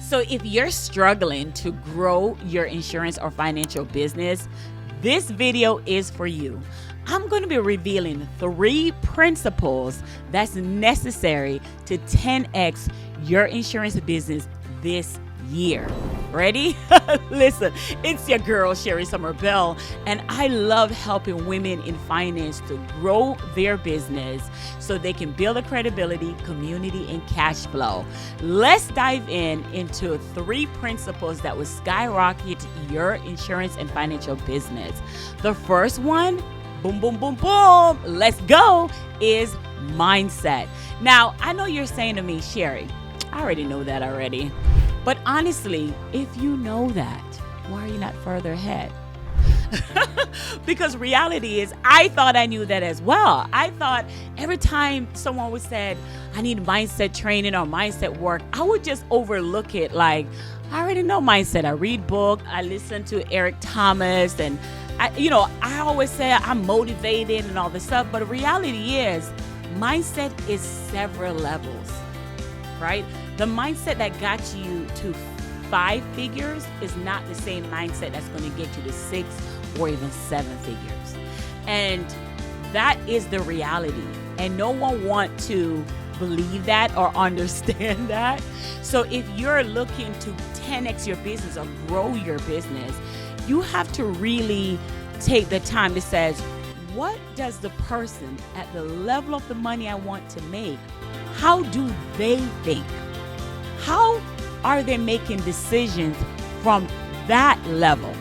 So if you're struggling to grow your insurance or financial business, this video is for you. I'm going to be revealing 3 principles that's necessary to 10x your insurance business this year. Ready? Listen, it's your girl, Sherri Bell, and I love helping women in finance to grow their business so they can build a credibility, community, and cash flow. Let's dive into 3 principles that will skyrocket your insurance and financial business. The first one, boom, boom, boom, boom, let's go, is mindset. Now, I know you're saying to me, Sherri, I already know that already. But honestly, if you know that, why are you not further ahead? Because reality is, I thought I knew that as well. I thought every time someone would say, I need mindset training or mindset work, I would just overlook it like, I already know mindset. I read books, I listen to Eric Thomas, and I always say I'm motivated and all this stuff. But the reality is, mindset is several levels, right? The mindset that got you to 5 figures is not the same mindset that's going to get you to 6 or even 7 figures. And that is the reality. And no one wants to believe that or understand that. So if you're looking to 10x your business or grow your business, you have to really take the time to say, what does the person at the level of the money I want to make, how do they think? How are they making decisions from that level?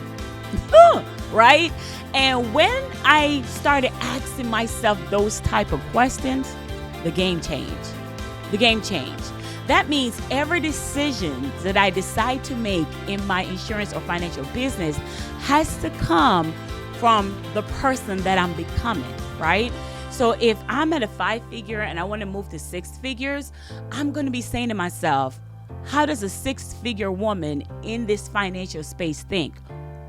Right? And when I started asking myself those type of questions, the game changed. The game changed. That means every decision that I decide to make in my insurance or financial business has to come from the person that I'm becoming, right? So if I'm at a 5-figure and I want to move to 6 figures, I'm going to be saying to myself, how does a 6-figure woman in this financial space think?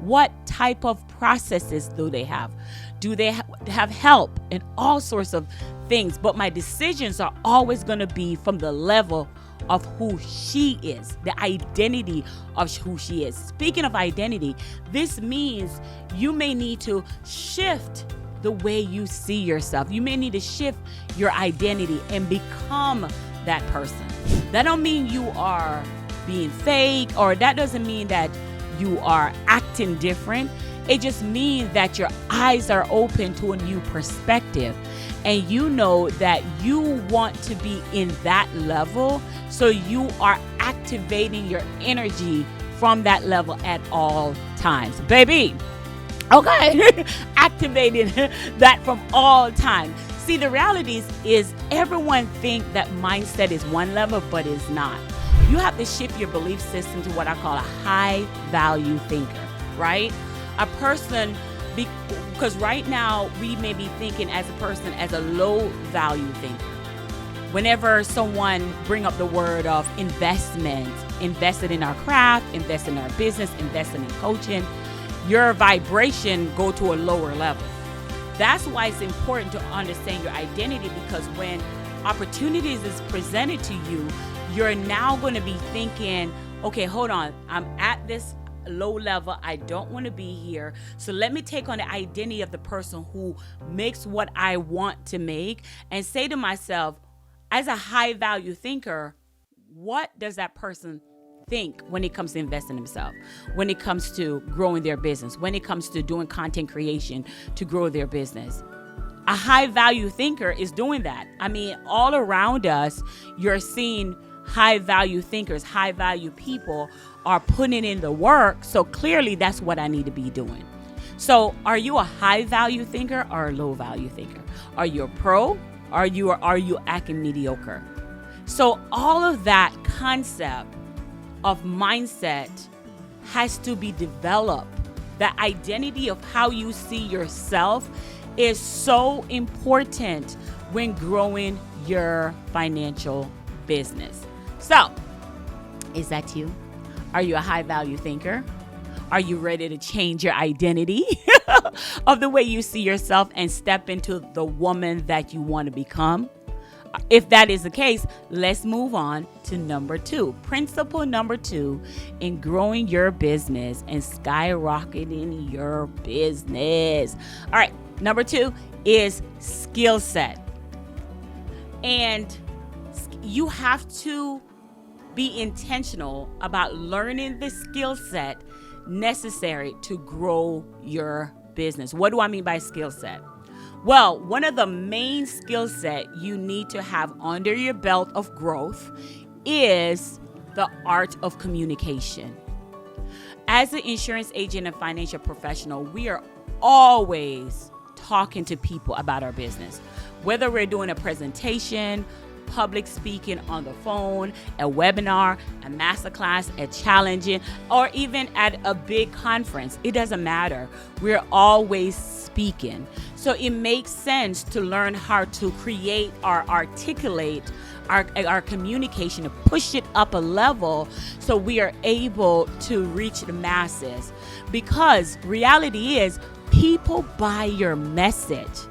What type of processes do they have? Do they have help and all sorts of things? But my decisions are always going to be from the level of who she is, the identity of who she is. Speaking of identity, this means you may need to shift the way you see yourself. You may need to shift your identity and become that person. That don't mean you are being fake, or that doesn't mean that you are acting different. It just means that your eyes are open to a new perspective, and you know that you want to be in that level, so you are activating your energy from that level at all times, baby. Okay, activating that from all time. See, the reality is everyone think that mindset is one level, but it's not. You have to shift your belief system to what I call a high value thinker, right? A person, because right now we may be thinking as a person as a low value thinker. Whenever someone bring up the word of investment, invested in our craft, invested in our business, invested in coaching, your vibration go to a lower level. That's why it's important to understand your identity, because when opportunities is presented to you, you're now going to be thinking, okay, hold on, I'm at this low level. I don't want to be here. So let me take on the identity of the person who makes what I want to make and say to myself, as a high value thinker, what does that person think when it comes to investing in themselves, when it comes to growing their business, when it comes to doing content creation to grow their business? A high value thinker is doing that. I mean, all around us, you're seeing high value thinkers, high value people are putting in the work. So clearly that's what I need to be doing. So are you a high value thinker or a low value thinker? Are you a pro? Are you acting mediocre? So all of that concept of mindset has to be developed. The identity of how you see yourself is so important when growing your financial business. So, is that you? Are you a high value thinker? Are you ready to change your identity of the way you see yourself and step into the woman that you want to become? If that is the case, let's move on to number 2. Principle number 2 in growing your business and skyrocketing your business. All right, number 2 is skill set. And you have to be intentional about learning the skill set necessary to grow your business. What do I mean by skill set? Well, one of the main skill set you need to have under your belt of growth is the art of communication. As an insurance agent and financial professional, we are always talking to people about our business. Whether we're doing a presentation, public speaking on the phone, a webinar, a masterclass, a challenging, or even at a big conference, it doesn't matter. We're always speaking. So it makes sense to learn how to create or articulate our communication and push it up a level so we are able to reach the masses. Because reality is, people buy your message.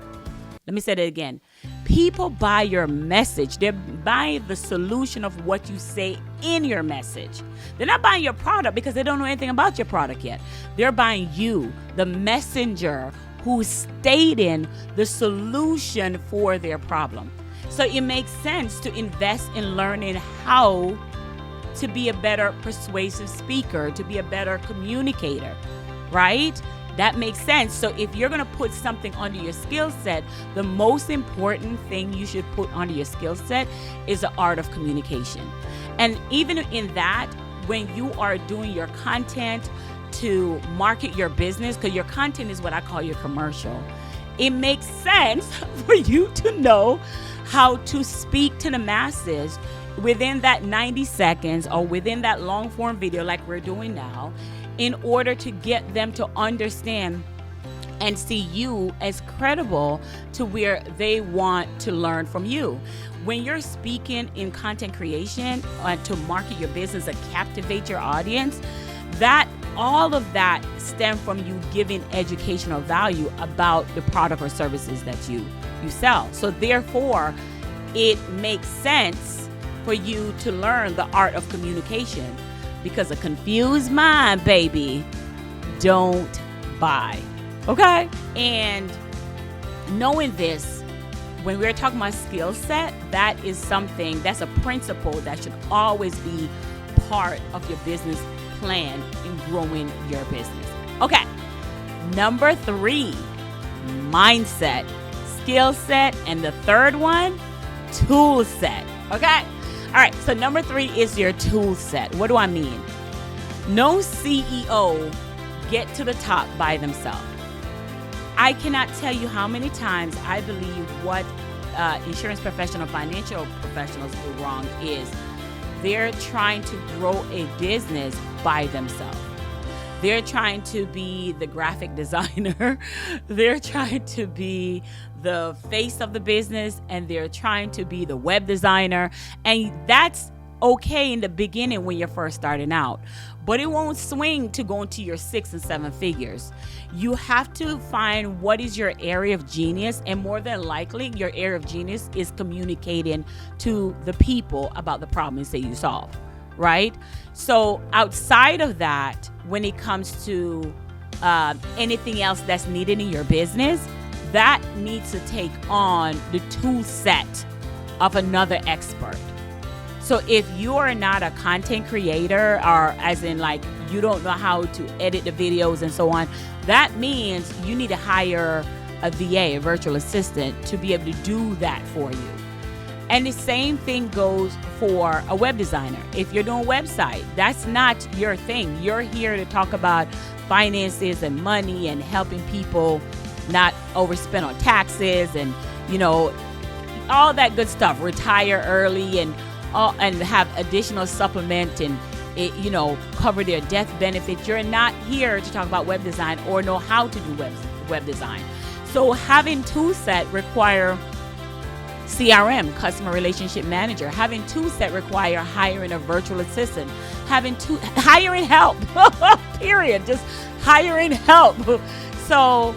Let me say that again. People buy your message. They're buying the solution of what you say in your message. They're not buying your product because they don't know anything about your product yet. They're buying you, the messenger who's stating the solution for their problem. So it makes sense to invest in learning how to be a better persuasive speaker, to be a better communicator, right? That makes sense. So if you're going to put something under your skill set, the most important thing you should put under your skill set is the art of communication. And even in that, when you are doing your content to market your business, because your content is what I call your commercial, it makes sense for you to know how to speak to the masses within that 90 seconds or within that long form video like we're doing now, in order to get them to understand and see you as credible to where they want to learn from you. When you're speaking in content creation to market your business and captivate your audience, that all of that stem from you giving educational value about the product or services that you sell. So therefore, it makes sense for you to learn the art of communication, because a confused mind, baby, don't buy. Okay? And knowing this, when we're talking about skill set, that is something, that's a principle that should always be part of your business plan in growing your business. Okay. Number 3, mindset, skill set, and the third one, tool set. Okay? All right, so number 3 is your tool set. What do I mean? No CEO get to the top by themselves. I cannot tell you how many times I believe what insurance professional, financial professionals do wrong is they're trying to grow a business by themselves. They're trying to be the graphic designer. They're trying to be the face of the business, and they're trying to be the web designer. And that's okay in the beginning when you're first starting out, but it won't swing to go into your 6 and 7 figures. You have to find what is your area of genius, and more than likely your area of genius is communicating to the people about the problems that you solve, right? So outside of that, when it comes to anything else that's needed in your business, that needs to take on the tool set of another expert. So if you are not a content creator, or as in like you don't know how to edit the videos and so on, that means you need to hire a VA, a virtual assistant, to be able to do that for you. And the same thing goes for a web designer. If you're doing a website, that's not your thing. You're here to talk about finances and money and helping people not overspend on taxes and, you know, all that good stuff. Retire early and have additional supplement and, cover their death benefits. You're not here to talk about web design or know how to do web design. So having Toolset require CRM, customer relationship manager. Having Toolset require hiring a virtual assistant. Hiring help. Period. Just hiring help. So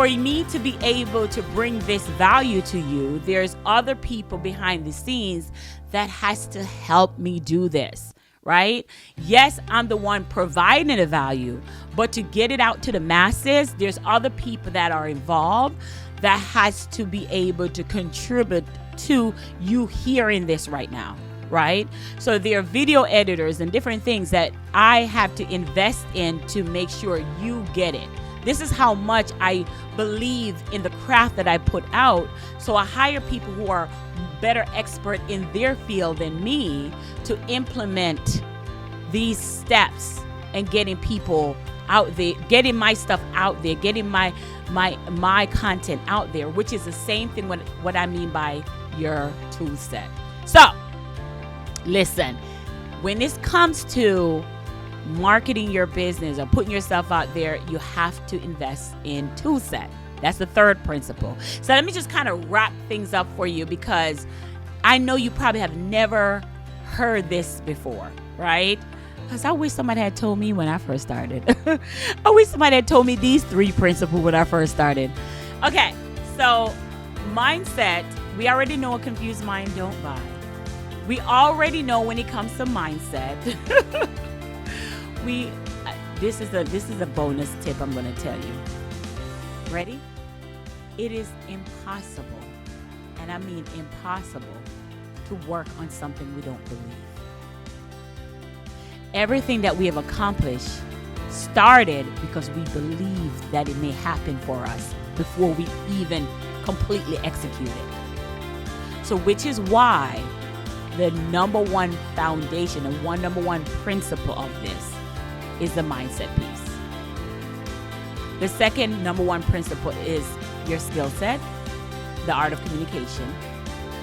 for me to be able to bring this value to you, there's other people behind the scenes that has to help me do this, right? Yes, I'm the one providing the value, but to get it out to the masses, there's other people that are involved that has to be able to contribute to you hearing this right now, right? So there are video editors and different things that I have to invest in to make sure you get it. This is how much I believe in the craft that I put out. So I hire people who are better expert in their field than me to implement these steps and getting people out there, getting my stuff out there, getting my content out there, which is the same thing what I mean by your tool set. So listen, when this comes to marketing your business or putting yourself out there, you have to invest in Toolset. That's the third principle. So let me just kind of wrap things up for you, because I know you probably have never heard this before, right? Because I wish somebody had told me when I first started. I wish somebody had told me these 3 principles when I first started. Okay, so mindset, we already know a confused mind don't buy. We already know when it comes to mindset. This is a bonus tip I'm going to tell you. Ready? It is impossible, and I mean impossible, to work on something we don't believe. Everything that we have accomplished started because we believed that it may happen for us before we even completely execute it. So which is why the number one foundation and number one principle of this is the mindset piece. The second number one principle is your skill set, the art of communication.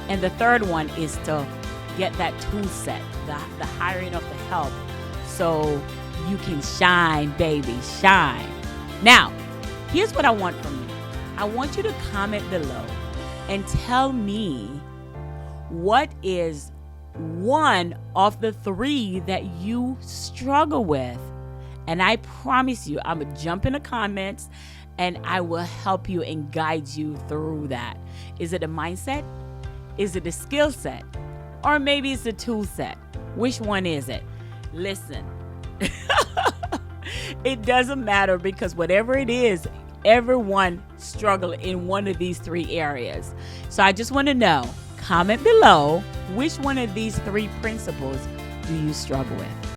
And the third one is to get that tool set, the hiring of the help, so you can shine, baby, shine. Now, here's what I want from you. I want you to comment below and tell me what is one of the 3 that you struggle with. And I promise you, I'm going to jump in the comments and I will help you and guide you through that. Is it a mindset? Is it a skill set? Or maybe it's a tool set? Which one is it? Listen, it doesn't matter, because whatever it is, everyone struggles in one of these 3 areas. So I just want to know, comment below, which one of these 3 principles do you struggle with?